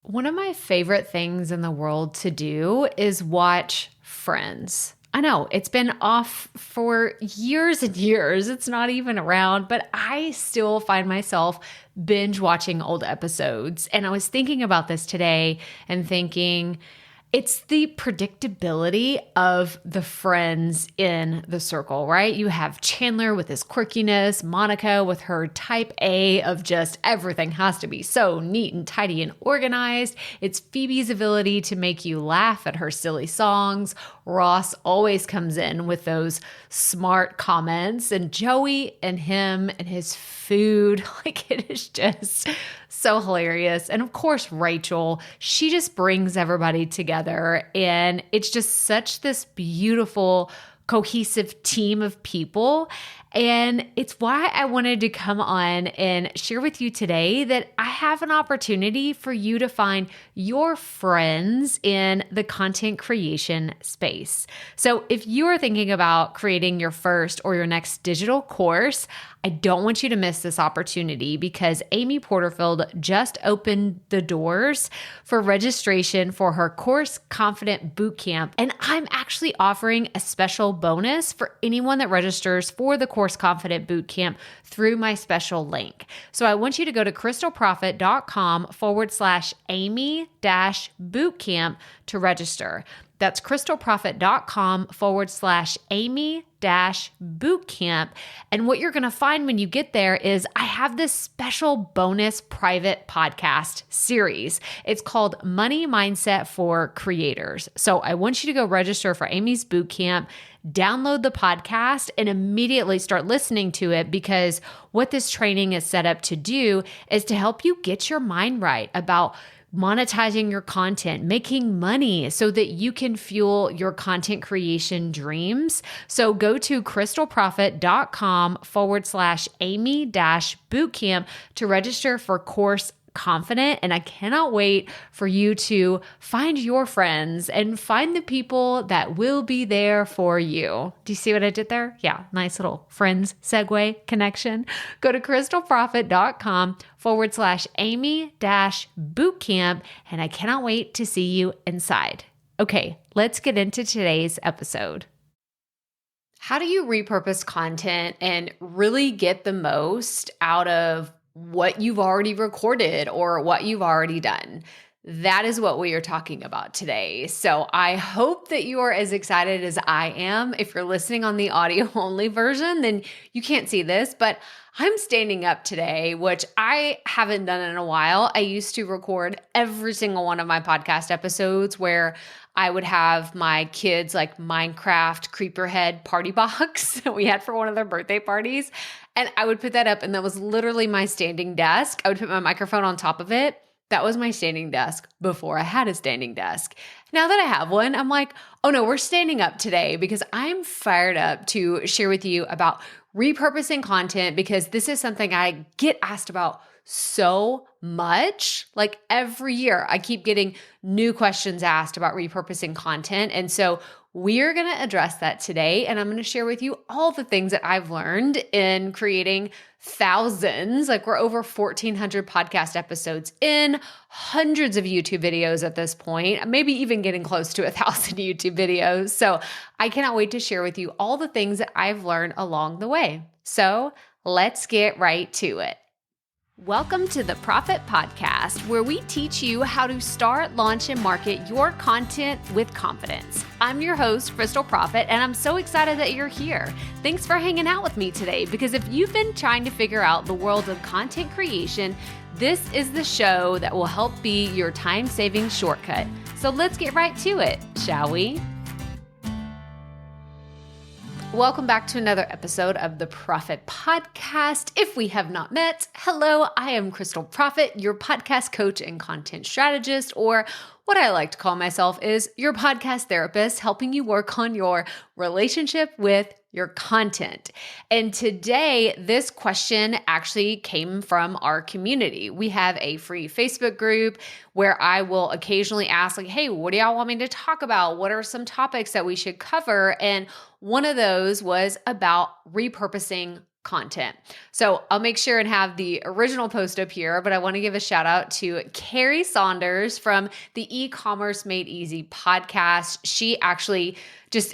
One of my favorite things in the world to do is watch Friends. I know it's been off for years and years. It's not even around, but I still find myself binge watching old episodes. And I was thinking about this today and thinking, it's the predictability of the friends in the circle, right? You have Chandler with his quirkiness, Monica with her type A of just everything has to be so neat and tidy and organized. It's Phoebe's ability to make you laugh at her silly songs. Ross always comes in with those smart comments, and Joey and him and his food, like it is just so hilarious. And of course, Rachel, she just brings everybody together, and it's just such this beautiful, cohesive team of people. And it's why I wanted to come on and share with you today that I have an opportunity for you to find your friends in the content creation space. So if you are thinking about creating your first or your next digital course, I don't want you to miss this opportunity because Amy Porterfield just opened the doors for registration for her Course Confident Bootcamp. And I'm actually offering a special bonus for anyone that registers for the Course Confident Bootcamp through my special link. So I want you to go to crystalprofit.com/Amy-bootcamp to register. That's crystalprofit.com/Amy-bootcamp. And what you're going to find when you get there is I have this special bonus private podcast series. It's called Money Mindset for Creators. So I want you to go register for Amy's bootcamp, download the podcast, and immediately start listening to it, because what this training is set up to do is to help you get your mind right about monetizing your content, making money so that you can fuel your content creation dreams. So go to crystalprofit.com/Amy-bootcamp to register for Course Confident. And I cannot wait for you to find your friends and find the people that will be there for you. Do you see what I did there? Yeah, nice little friends segue connection. Go to crystalprofit.com/Amy-bootcamp. And I cannot wait to see you inside. Okay, let's get into today's episode. How do you repurpose content and really get the most out of what you've already recorded or what you've already done? That is what we are talking about today. So I hope that you are as excited as I am. If you're listening on the audio only version, then you can't see this, but I'm standing up today, which I haven't done in a while. I used to record every single one of my podcast episodes where I would have my kids' like Minecraft creeper head party box that we had for one of their birthday parties. And I would put that up, and that was literally my standing desk. I would put my microphone on top of it. That was my standing desk before I had a standing desk. Now that I have one, I'm like, oh no, we're standing up today because I'm fired up to share with you about repurposing content, because this is something I get asked about so much. Like every year, I keep getting new questions asked about repurposing content. And so we're going to address that today. And I'm going to share with you all the things that I've learned in creating thousands, like we're over 1,400 podcast episodes in, hundreds of YouTube videos at this point, maybe even getting close to 1,000 YouTube videos. So I cannot wait to share with you all the things that I've learned along the way. So let's get right to it. Welcome to the Profit Podcast, where we teach you how to start, launch, and market your content with confidence. I'm your host, Crystal Profit, and I'm so excited that you're here. Thanks for hanging out with me today, because if you've been trying to figure out the world of content creation, this is the show that will help be your time-saving shortcut. So let's get right to it, shall we? Welcome back to another episode of the Profit Podcast. If we have not met, hello, I am Crystal Profit, your podcast coach and content strategist, or what I like to call myself is your podcast therapist, helping you work on your relationship with your content. And today, this question actually came from our community. We have a free Facebook group where I will occasionally ask, like, hey, what do y'all want me to talk about? What are some topics that we should cover? And one of those was about repurposing content. So I'll make sure and have the original post up here, but I want to give a shout out to Carrie Saunders from the E-commerce Made Easy podcast. She actually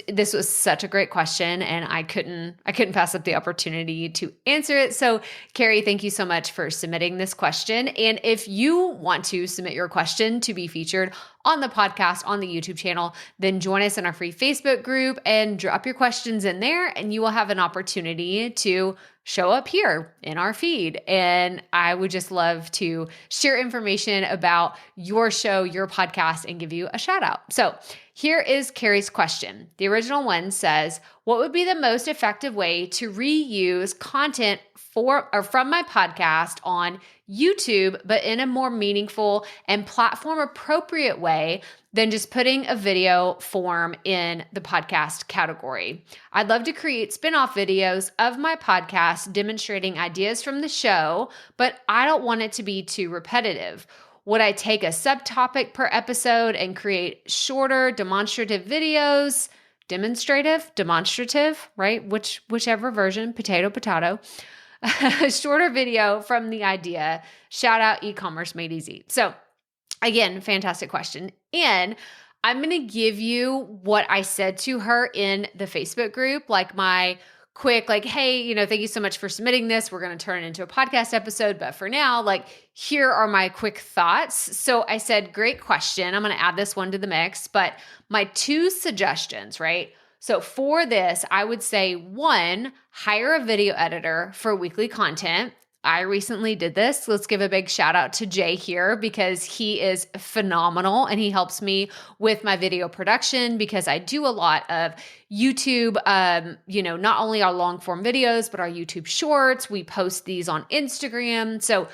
this was such a great question and I couldn't pass up the opportunity to answer it. So Carrie, thank you so much for submitting this question. And if you want to submit your question to be featured on the podcast, on the YouTube channel, then join us in our free Facebook group and drop your questions in there and you will have an opportunity to show up here in our feed. And I would just love to share information about your show, your podcast, and give you a shout out. So here is Carrie's question. The original one says, what would be the most effective way to reuse content from my podcast on YouTube, but in a more meaningful and platform appropriate way than just putting a video form in the podcast category? I'd love to create spin-off videos of my podcast demonstrating ideas from the show, but I don't want it to be too repetitive. Would I take a subtopic per episode and create shorter demonstrative videos? Demonstrative, right? Whichever version, potato. A shorter video from the idea. Shout out E-commerce Made Easy. So again, fantastic question. And I'm going to give you what I said to her in the Facebook group, like my quick, like, hey, thank you so much for submitting this. We're going to turn it into a podcast episode. But for now, here are my quick thoughts. So I said, great question. I'm going to add this one to the mix, but my 2 suggestions, right? So for this, I would say 1, hire a video editor for weekly content. I recently did this. Let's give a big shout out to Jay here because he is phenomenal and he helps me with my video production because I do a lot of YouTube, not only our long form videos, but our YouTube shorts. We post these on Instagram. So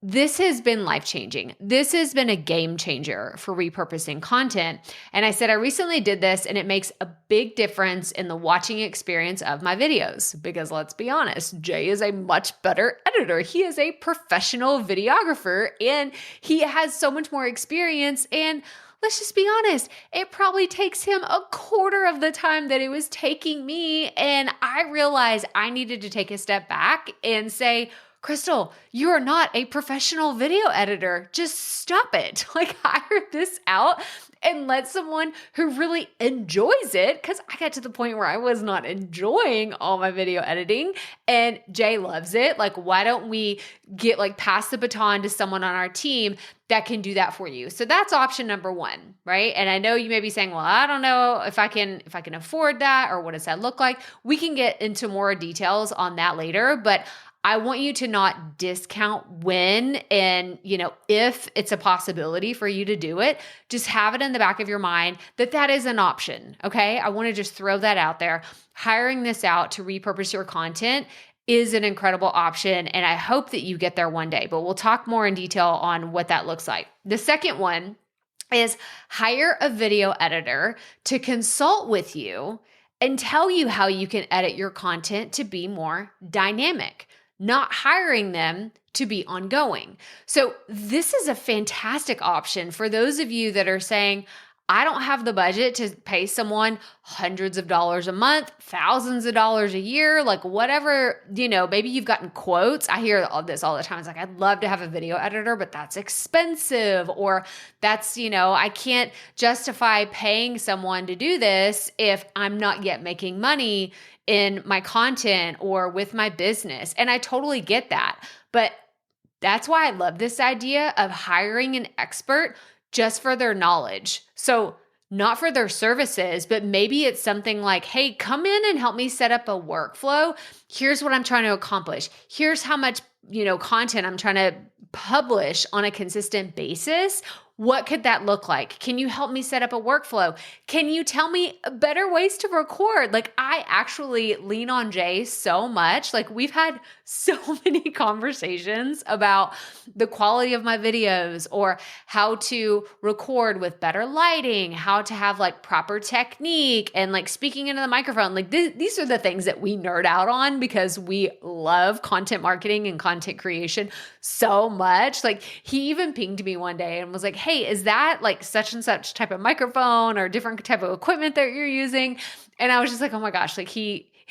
this has been life-changing. This has been a game changer for repurposing content. And I said, I recently did this and it makes a big difference in the watching experience of my videos. Because let's be honest, Jay is a much better editor. He is a professional videographer and he has so much more experience. And let's just be honest, it probably takes him a quarter of the time that it was taking me. And I realized I needed to take a step back and say, Crystal, you are not a professional video editor. Just stop it. Hire this out and let someone who really enjoys it, because I got to the point where I was not enjoying all my video editing and Jay loves it. Why don't we get pass the baton to someone on our team that can do that for you? So that's option number 1, right? And I know you may be saying, well, I don't know if I can afford that or what does that look like? We can get into more details on that later, but I want you to not discount when and, if it's a possibility for you to do it, just have it in the back of your mind that is an option, okay? I want to just throw that out there. Hiring this out to repurpose your content is an incredible option, and I hope that you get there one day, but we'll talk more in detail on what that looks like. The second one is hire a video editor to consult with you and tell you how you can edit your content to be more dynamic, not hiring them to be ongoing. So this is a fantastic option for those of you that are saying, I don't have the budget to pay someone hundreds of dollars a month, thousands of dollars a year, whatever, maybe you've gotten quotes. I hear all this all the time. It's I'd love to have a video editor, but that's expensive. Or that's, I can't justify paying someone to do this if I'm not yet making money in my content or with my business. And I totally get that. But that's why I love this idea of hiring an expert just for their knowledge. So not for their services, but maybe it's something like, hey, come in and help me set up a workflow. Here's what I'm trying to accomplish. Here's how much, content I'm trying to publish on a consistent basis. What could that look like? Can you help me set up a workflow? Can you tell me better ways to record? I actually lean on Jay so much. We've had so many conversations about the quality of my videos or how to record with better lighting, how to have proper technique and speaking into the microphone. These are the things that we nerd out on because we love content marketing and content creation so much. He even pinged me one day and was like, hey, is that such and such type of microphone or different type of equipment that you're using? And I was just like, oh my gosh,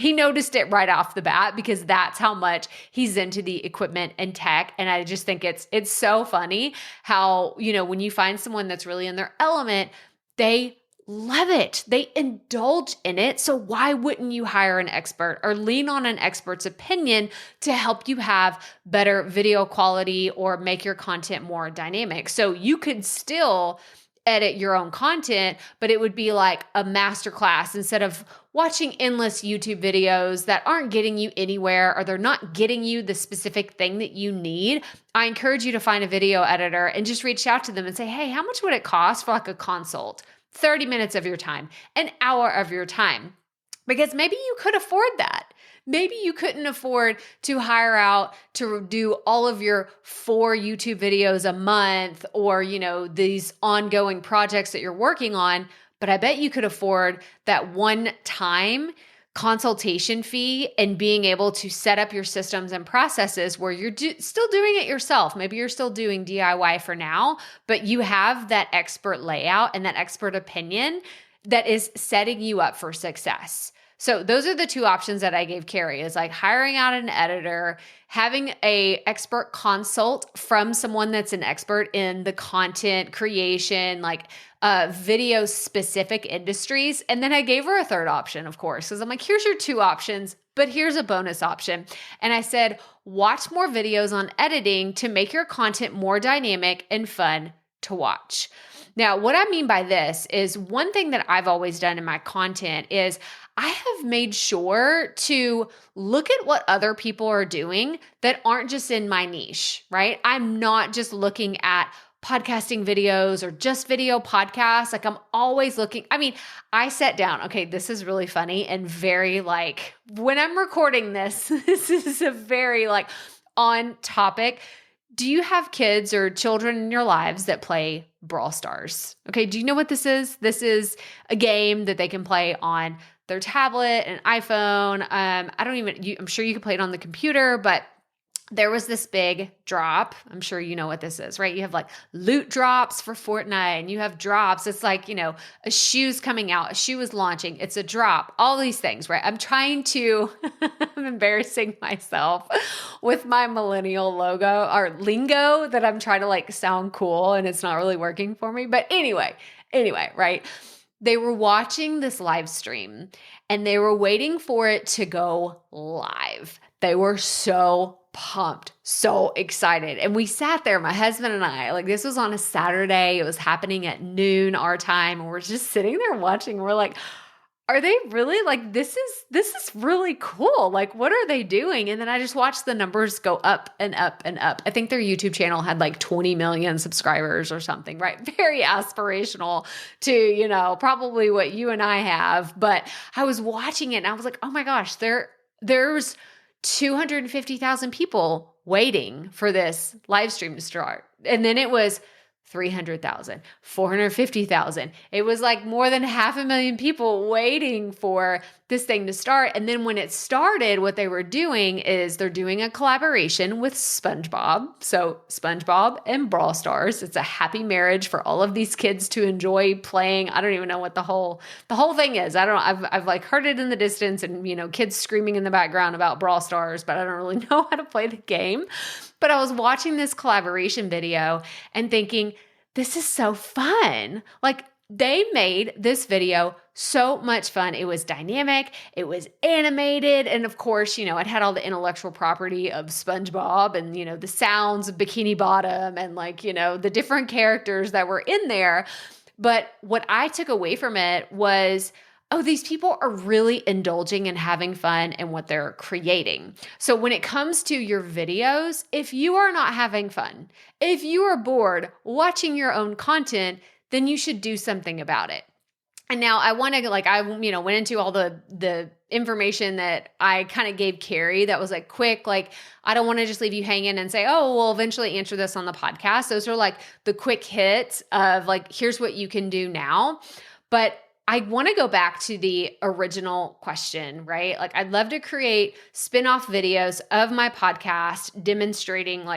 He noticed it right off the bat because that's how much he's into the equipment and tech. And I just think it's so funny how, when you find someone that's really in their element, they love it. They indulge in it. So why wouldn't you hire an expert or lean on an expert's opinion to help you have better video quality or make your content more dynamic? So you could still edit your own content, but it would be like a masterclass instead of watching endless YouTube videos that aren't getting you anywhere or they're not getting you the specific thing that you need. I encourage you to find a video editor and just reach out to them and say, hey, how much would it cost for like a consult? 30 minutes of your time, an hour of your time, because maybe you could afford that. Maybe you couldn't afford to hire out to do all of your 4 YouTube videos a month or, these ongoing projects that you're working on, but I bet you could afford that one-time consultation fee and being able to set up your systems and processes where you're still doing it yourself. Maybe you're still doing DIY for now, but you have that expert layout and that expert opinion that is setting you up for success. So those are the 2 options that I gave Carrie, is like hiring out an editor, having a expert consult from someone that's an expert in the content creation, like video specific industries. And then I gave her a 3rd option, of course, because I'm like, here's your 2 options, but here's a bonus option. And I said, watch more videos on editing to make your content more dynamic and fun to watch. Now, what I mean by this is one thing that I've always done in my content is I have made sure to look at what other people are doing that aren't just in my niche, right? I'm not just looking at podcasting videos or just video podcasts. Like I'm always looking. I mean, I sat down. Okay, this is really funny and very when I'm recording this, this is a very on topic. Do you have kids or children in your lives that play Brawl Stars? Okay, do you know what this is? This is a game that they can play on their tablet, an iPhone. I'm sure you could play it on the computer, but there was this big drop. I'm sure you know what this is, right? You have loot drops for Fortnite and you have drops. It's a shoe's coming out, a shoe is launching. It's a drop, all these things, right? I'm embarrassing myself with my millennial logo or lingo that I'm trying to sound cool and it's not really working for me. But anyway, right? They were watching this live stream and they were waiting for it to go live. They were so pumped, so excited. And we sat there, my husband and I, this was on a Saturday. It was happening at noon our time. And we're just sitting there watching. We're like, are they really this is really cool. What are they doing? And then I just watched the numbers go up and up and up. I think their YouTube channel had 20 million subscribers or something, right? Very aspirational to, probably what you and I have. But I was watching it and I was like, oh my gosh, there's 250,000 people waiting for this live stream to start. And then it was 300,000, 450,000. It was more than 500,000 people waiting for this thing to start. And then when it started, what they were doing is they're doing a collaboration with SpongeBob. So SpongeBob and Brawl Stars. It's a happy marriage for all of these kids to enjoy playing. I don't even know what the whole thing is. I don't know. I've heard it in the distance and, kids screaming in the background about Brawl Stars, but I don't really know how to play the game. But I was watching this collaboration video and thinking, this is so fun. They made this video so much fun. It was dynamic. It was animated. And of course, it had all the intellectual property of SpongeBob and, the sounds of Bikini Bottom and the different characters that were in there. But what I took away from it was, oh, these people are really indulging and having fun in what they're creating. So when it comes to your videos, if you are not having fun, if you are bored watching your own content, then you should do something about it. And now I want to went into all the information that I kind of gave Carrie that was quick, I don't want to just leave you hanging and say, oh, we'll eventually answer this on the podcast. Those are the quick hits of here's what you can do now. But I want to go back to the original question, right? I'd love to create spin-off videos of my podcast demonstrating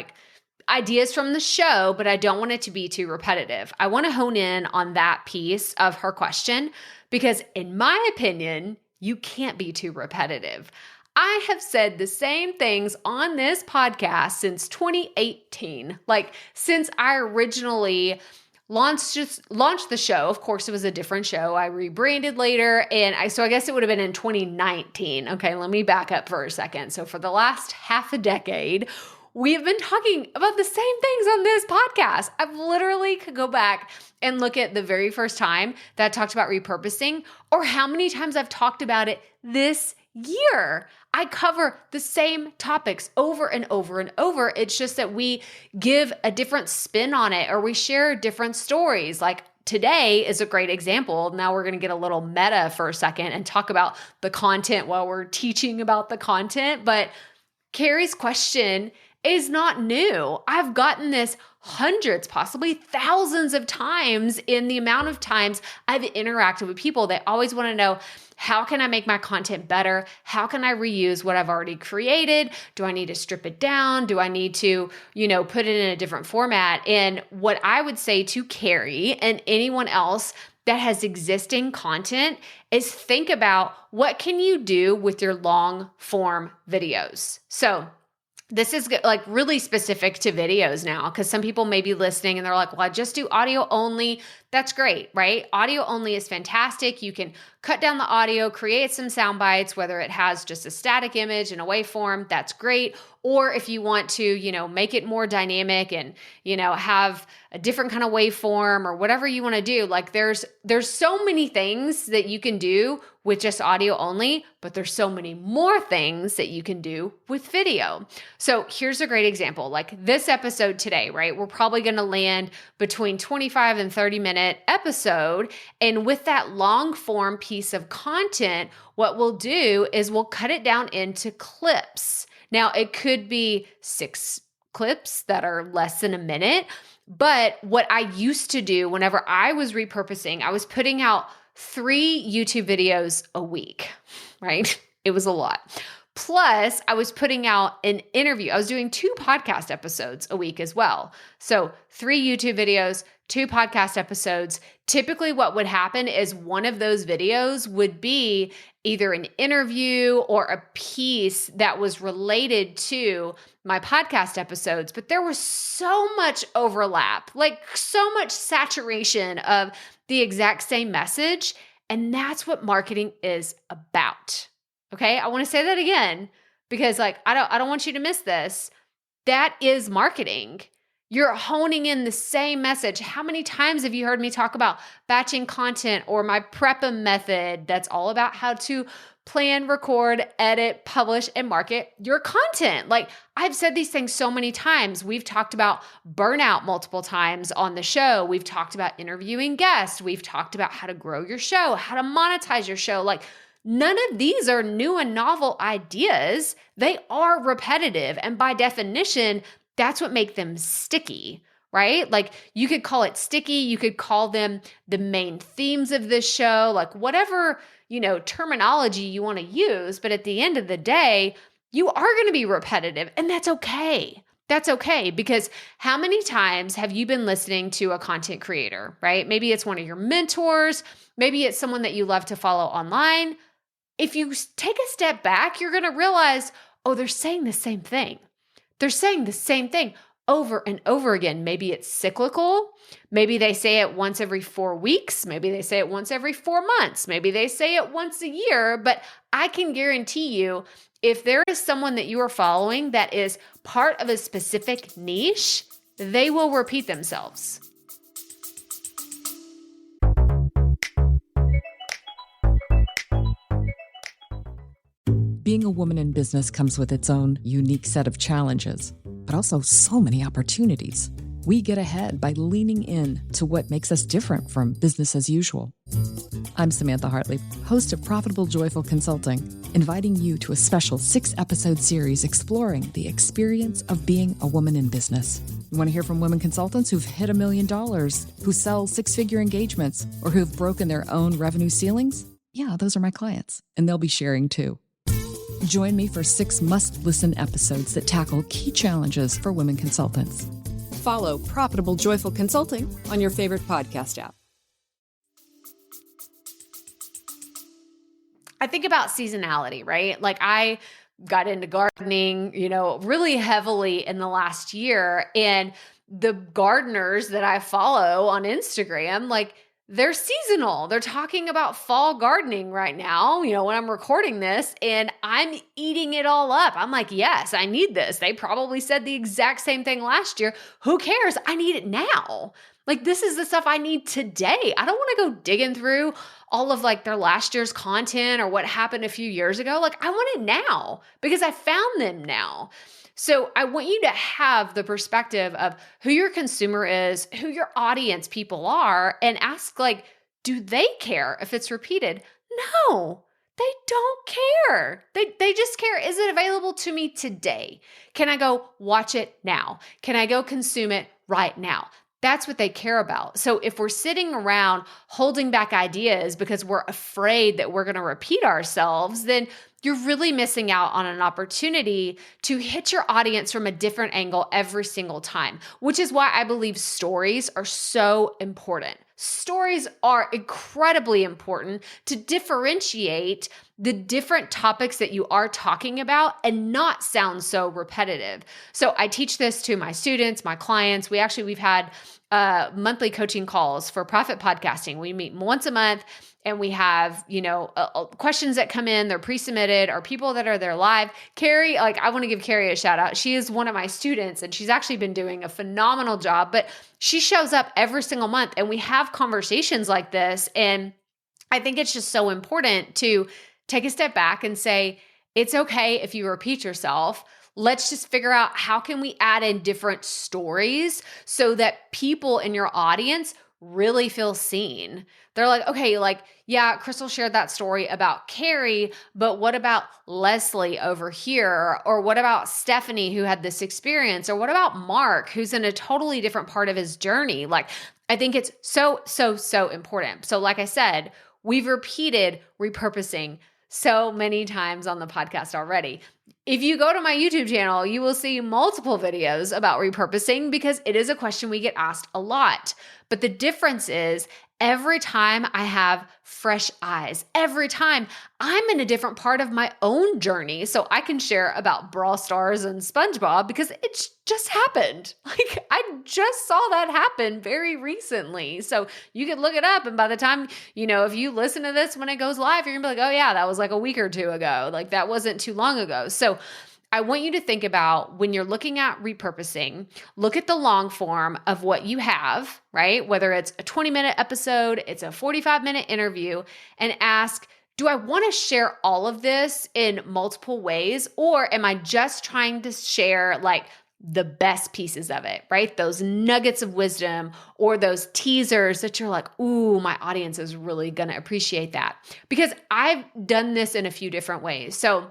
ideas from the show, but I don't want it to be too repetitive. I want to hone in on that piece of her question because in my opinion, you can't be too repetitive. I have said the same things on this podcast since 2018, like since I originally launched the show. Of course, it was a different show. I rebranded later, so I guess it would have been in 2019. Okay, let me back up for a second. So for the last half a decade, we have been talking about the same things on this podcast. I literally could go back and look at the very first time that I talked about repurposing, or how many times I've talked about it this year. I cover the same topics over and over and over. It's just that we give a different spin on it, or we share different stories. Like today is a great example. Now we're going to get a little meta for a second and talk about the content while we're teaching about the content. But Carrie's question is not new. I've gotten this hundreds, possibly thousands of times in the amount of times I've interacted with people. They always want to know, how can I make my content better? How can I reuse what I've already created? Do I need to strip it down? Do I need to, put it in a different format? And what I would say to Carrie and anyone else that has existing content is think about, what can you do with your long form videos? So this is like really specific to videos now, because some people may be listening and they're like, well, I just do audio only. That's great, right? Audio only is fantastic. You can cut down the audio, create some sound bites, whether it has just a static image and a waveform, that's great. Or if you want to, make it more dynamic and, have a different kind of waveform or whatever you want to do. Like there's so many things that you can do with just audio only, but there's so many more things that you can do with video. So here's a great example. Like this episode today, right? We're probably going to land between 25 and 30 minute episode. And with that long form piece of content, what we'll do is we'll cut it down into clips. Now it could be 6 clips that are less than a minute. But what I used to do whenever I was repurposing, I was putting out 3 YouTube videos a week, right? It was a lot. Plus, I was putting out an interview. I was doing 2 podcast episodes a week as well. So 3 YouTube videos, 2 podcast episodes. Typically what would happen is one of those videos would be either an interview or a piece that was related to my podcast episodes, but there was so much overlap, like so much saturation of the exact same message. And that's what marketing is about. Okay. I want to say that again, because I don't want you to miss this. That is marketing. You're honing in the same message. How many times have you heard me talk about batching content or my Prep'em method? That's all about how to plan, record, edit, publish, and market your content. Like I've said these things so many times. We've talked about burnout multiple times on the show. We've talked about interviewing guests. We've talked about how to grow your show, how to monetize your show. Like none of these are new and novel ideas. They are repetitive. And by definition, that's what makes them sticky, right? Like you could call it sticky. You could call them the main themes of this show, like whatever, terminology you want to use. But at the end of the day, you are going to be repetitive, and that's okay. That's okay, because how many times have you been listening to a content creator, right? Maybe it's one of your mentors. Maybe it's someone that you love to follow online. If you take a step back, you're going to realize, oh, they're saying the same thing. They're saying the same thing over and over again. Maybe it's cyclical. Maybe they say it once every 4 weeks. Maybe they say it once every 4 months. Maybe they say it once a year. But I can guarantee you, if there is someone that you are following that is part of a specific niche, they will repeat themselves. Being a woman in business comes with its own unique set of challenges, but also so many opportunities. We get ahead by leaning in to what makes us different from business as usual. I'm Samantha Hartley, host of Profitable Joyful Consulting, inviting you to a special 6-episode series exploring the experience of being a woman in business. You want to hear from women consultants who've hit $1 million, who sell 6-figure engagements, or who've broken their own revenue ceilings? Yeah, those are my clients, and they'll be sharing too. Join me for 6 must-listen episodes that tackle key challenges for women consultants. Follow Profitable Joyful Consulting on your favorite podcast app. I think about seasonality, right? Like I got into gardening, really heavily in the last year. And the gardeners that I follow on Instagram, like they're seasonal. They're talking about fall gardening right now, when I'm recording this, and I'm eating it all up. I'm like, yes, I need this. They probably said the exact same thing last year. Who cares? I need it now. Like this is the stuff I need today. I don't want to go digging through all of like their last year's content or what happened a few years ago. Like I want it now because I found them now. So I want you to have the perspective of who your consumer is, who your audience people are, and ask like, do they care if it's repeated? No, they don't care. They just care. Is it available to me today? Can I go watch it now? Can I go consume it right now? That's what they care about. So if we're sitting around holding back ideas because we're afraid that we're going to repeat ourselves, then you're really missing out on an opportunity to hit your audience from a different angle every single time, which is why I believe stories are so important. Stories are incredibly important to differentiate the different topics that you are talking about and not sound so repetitive. So I teach this to my students, my clients. We've had monthly coaching calls for profit podcasting. We meet once a month and we have, questions that come in, they're pre-submitted, or people that are there live. Carrie, I want to give Carrie a shout out. She is one of my students and she's actually been doing a phenomenal job, but she shows up every single month and we have conversations like this. And I think it's just so important to take a step back and say, it's okay if you repeat yourself. Let's just figure out how can we add in different stories so that people in your audience really feel seen. They're like, okay, yeah, Crystal shared that story about Carrie, but what about Leslie over here? Or what about Stephanie who had this experience? Or what about Mark who's in a totally different part of his journey? I think it's so, so, so important. So like I said, we've repeated repurposing so many times on the podcast already. If you go to my YouTube channel, you will see multiple videos about repurposing because it is a question we get asked a lot. But the difference is every time I have fresh eyes, every time I'm in a different part of my own journey. So I can share about Brawl Stars and SpongeBob because it's just happened. I just saw that happen very recently. So you can look it up. And by the time, if you listen to this when it goes live, you're gonna be like, oh yeah, that was like a week or two ago. That wasn't too long ago. So I want you to think about when you're looking at repurposing, look at the long form of what you have, right? Whether it's a 20-minute episode, it's a 45-minute interview, and ask, do I want to share all of this in multiple ways? Or am I just trying to share the best pieces of it, right? Those nuggets of wisdom or those teasers that you're like, ooh, my audience is really going to appreciate that. Because I've done this in a few different ways. So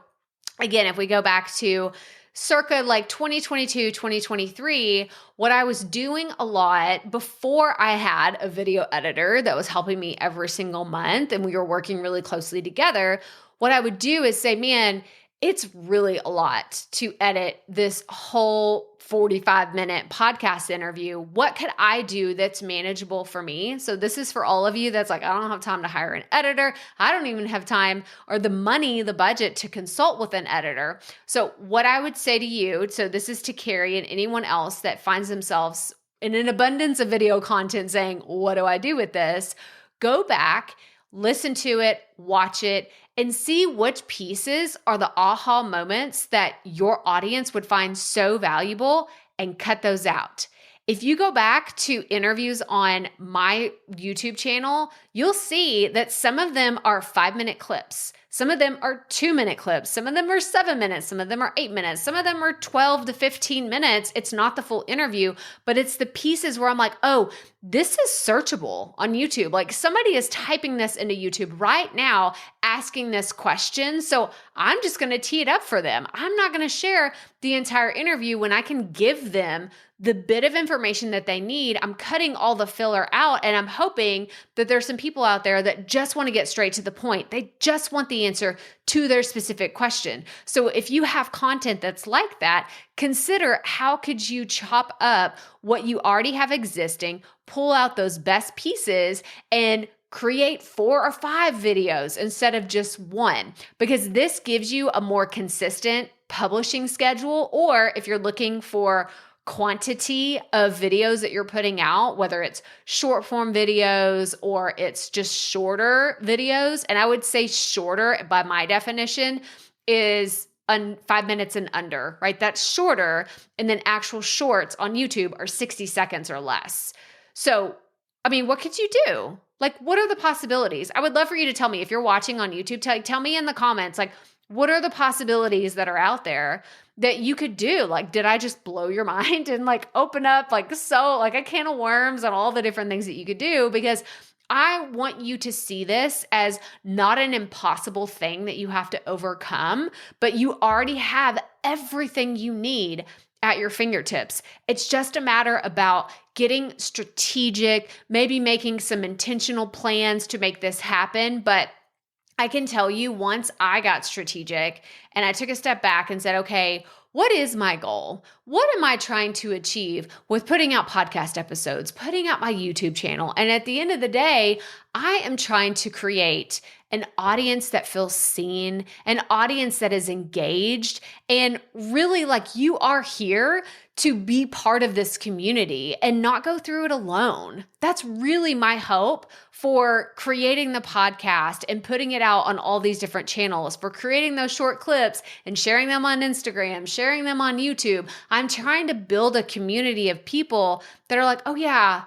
again, if we go back to circa 2022, 2023, what I was doing a lot before I had a video editor that was helping me every single month and we were working really closely together, what I would do is say, man, it's really a lot to edit this whole 45-minute podcast interview. What could I do that's manageable for me? So this is for all of you that's like, I don't have time to hire an editor. I don't even have time or the money, the budget to consult with an editor. So what I would say to you, so this is to Carrie and anyone else that finds themselves in an abundance of video content saying, what do I do with this? Go back, listen to it, watch it, and see which pieces are the aha moments that your audience would find so valuable and cut those out. If you go back to interviews on my YouTube channel, you'll see that some of them are 5-minute clips. Some of them are 2-minute clips. Some of them are 7 minutes. Some of them are 8 minutes. Some of them are 12 to 15 minutes. It's not the full interview, but it's the pieces where I'm like, oh, this is searchable on YouTube. Somebody is typing this into YouTube right now, asking this question. So I'm just going to tee it up for them. I'm not going to share the entire interview when I can give them the bit of information that they need. I'm cutting all the filler out and I'm hoping that there's some people out there that just want to get straight to the point. They just want the answer to their specific question. So if you have content that's like that, consider how could you chop up what you already have existing, pull out those best pieces and create 4 or 5 videos instead of just one, because this gives you a more consistent publishing schedule. Or if you're looking for quantity of videos that you're putting out, whether it's short form videos or it's just shorter videos. And I would say shorter, by my definition, is 5 minutes and under, right? That's shorter. And then actual shorts on YouTube are 60 seconds or less. So, I mean, what could you do? Like, what are the possibilities? I would love for you to tell me if you're watching on YouTube, tell me in the comments, like, what are the possibilities that are out there that you could do? Like, did I just blow your mind and like open up like a can of worms on all the different things that you could do? Because I want you to see this as not an impossible thing that you have to overcome, but you already have everything you need at your fingertips. It's just a matter about getting strategic, maybe making some intentional plans to make this happen. But I can tell you, once I got strategic and I took a step back and said, okay, what is my goal? What am I trying to achieve with putting out podcast episodes, putting out my YouTube channel? And at the end of the day, I am trying to create an audience that feels seen, an audience that is engaged, and really like you are here to be part of this community and not go through it alone. That's really my hope for creating the podcast and putting it out on all these different channels, for creating those short clips and sharing them on Instagram, sharing them on YouTube. I'm trying to build a community of people that are like, oh yeah,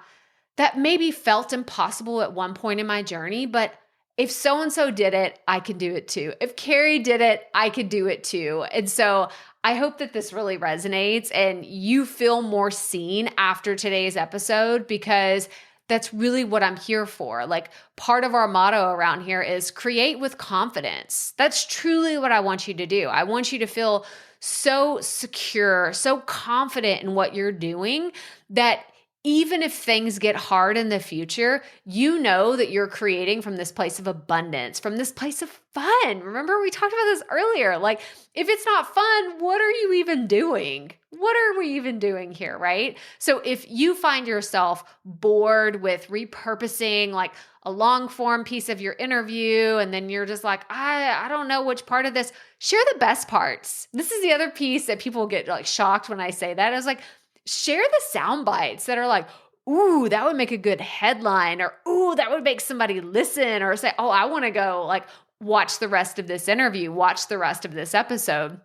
that maybe felt impossible at one point in my journey, but if so-and-so did it, I can do it too. If Carrie did it, I could do it too. And so I hope that this really resonates and you feel more seen after today's episode, because that's really what I'm here for. Like, part of our motto around here is create with confidence. That's truly what I want you to do. I want you to feel so secure, so confident in what you're doing that even if things get hard in the future, you know that you're creating from this place of abundance, from this place of fun. Remember, we talked about this earlier. Like, if it's not fun, what are you even doing? What are we even doing here, right? So if you find yourself bored with repurposing like a long form piece of your interview, and then you're just like, I don't know which part of this, share the best parts. This is the other piece that people get like shocked when I say that. I was like, share the sound bites that are like, ooh, that would make a good headline, or ooh, that would make somebody listen, or say, oh, I want to go like watch the rest of this interview, watch the rest of this episode.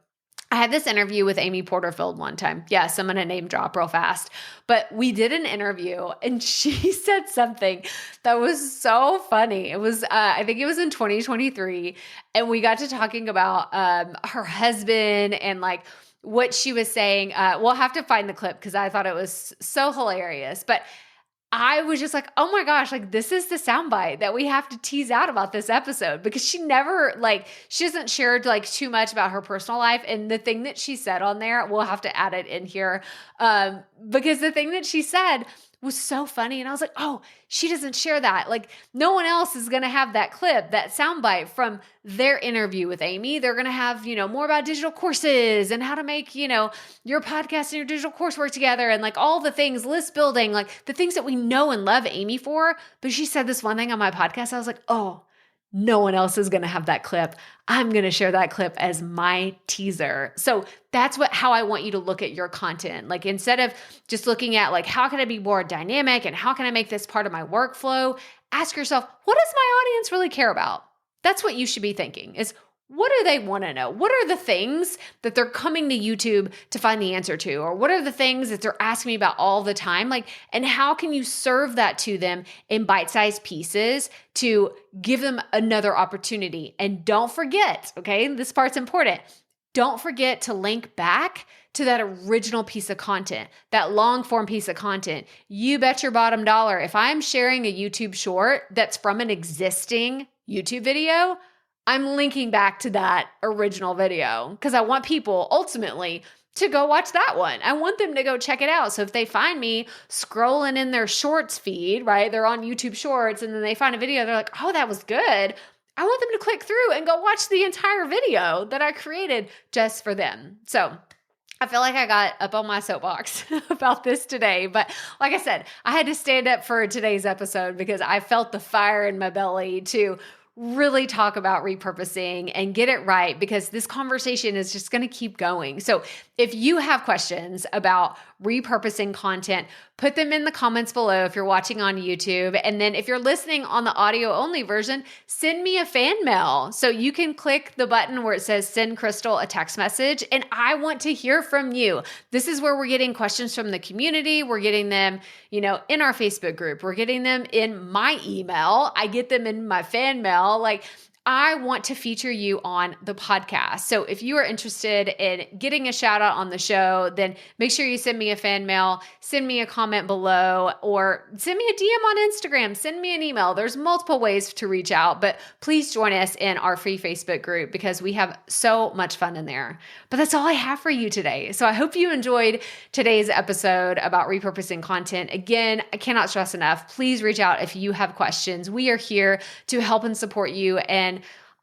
I had this interview with Amy Porterfield one time. Yes, I'm going to name drop real fast, but we did an interview and she said something that was so funny. It was, I think it was in 2023, and we got to talking about her husband and like what she was saying. We'll have to find the clip because I thought it was so hilarious. But I was just like, oh my gosh, like this is the soundbite that we have to tease out about this episode, because she never she hasn't shared like too much about her personal life. And the thing that she said on there, we'll have to add it in here because the thing that she said was so funny. And I was like, oh, she doesn't share that. Like no one else is going to have that clip, that soundbite from their interview with Amy. They're going to have, more about digital courses and how to make, your podcast and your digital course work together, and like all the things, list building, like the things that we know and love Amy for. But she said this one thing on my podcast. I was like, oh, no one else is going to have that clip. I'm going to share that clip as my teaser. So that's how I want you to look at your content. Like instead of just looking at like, how can I be more dynamic and how can I make this part of my workflow? Ask yourself, what does my audience really care about? That's what you should be thinking is, what do they want to know? What are the things that they're coming to YouTube to find the answer to? Or what are the things that they're asking me about all the time? And how can you serve that to them in bite-sized pieces to give them another opportunity? And don't forget, okay, this part's important. Don't forget to link back to that original piece of content, that long form piece of content. You bet your bottom dollar, if I'm sharing a YouTube short that's from an existing YouTube video, I'm linking back to that original video because I want people ultimately to go watch that one. I want them to go check it out. So if they find me scrolling in their shorts feed, right? They're on YouTube shorts and then they find a video, they're like, oh, that was good. I want them to click through and go watch the entire video that I created just for them. So I feel like I got up on my soapbox about this today, but like I said, I had to stand up for today's episode because I felt the fire in my belly to really talk about repurposing and get it right, because this conversation is just going to keep going. So if you have questions about repurposing content, put them in the comments below if you're watching on YouTube. And then if you're listening on the audio only version, send me a fan mail. So you can click the button where it says send Crystal a text message, and I want to hear from you. This is where we're getting questions from the community. We're getting them, in our Facebook group. We're getting them in my email. I get them in my fan mail. Like, I want to feature you on the podcast. So if you are interested in getting a shout out on the show, then make sure you send me a fan mail, send me a comment below, or send me a DM on Instagram, send me an email. There's multiple ways to reach out, but please join us in our free Facebook group because we have so much fun in there. But that's all I have for you today. So I hope you enjoyed today's episode about repurposing content. Again, I cannot stress enough, please reach out if you have questions. We are here to help and support you, and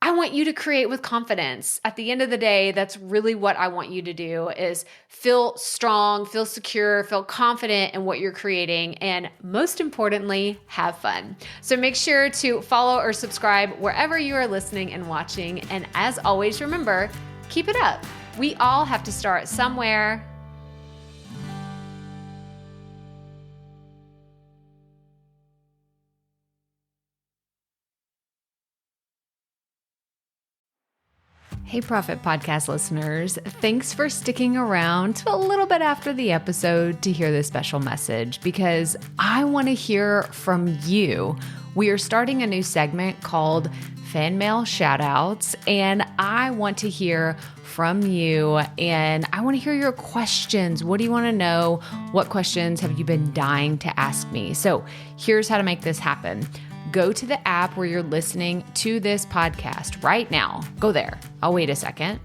I want you to create with confidence. At the end of the day, that's really what I want you to do, is feel strong, feel secure, feel confident in what you're creating, and most importantly, have fun. So make sure to follow or subscribe wherever you are listening and watching. And as always, remember, keep it up. We all have to start somewhere. Hey, Profit Podcast listeners, thanks for sticking around to a little bit after the episode to hear this special message, because I want to hear from you. We are starting a new segment called Fan Mail Shoutouts, and I want to hear from you, and I want to hear your questions. What do you want to know? What questions have you been dying to ask me? So here's how to make this happen. Go to the app where you're listening to this podcast right now. Go there. I'll wait a second.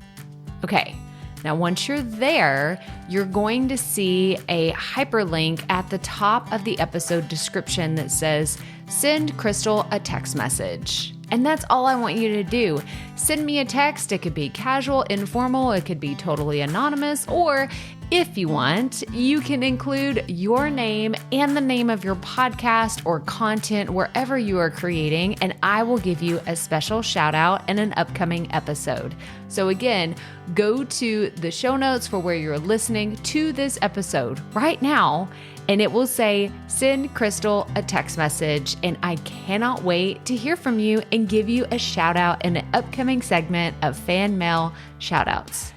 Okay. Now, once you're there, you're going to see a hyperlink at the top of the episode description that says, send Crystal a text message. And that's all I want you to do. Send me a text. It could be casual, informal. It could be totally anonymous. Or if you want, you can include your name and the name of your podcast or content wherever you are creating, and I will give you a special shout out in an upcoming episode. So again, go to the show notes for where you're listening to this episode right now, and it will say, send Crystal a text message. And I cannot wait to hear from you and give you a shout out in an upcoming segment of Fan Mail Shoutouts.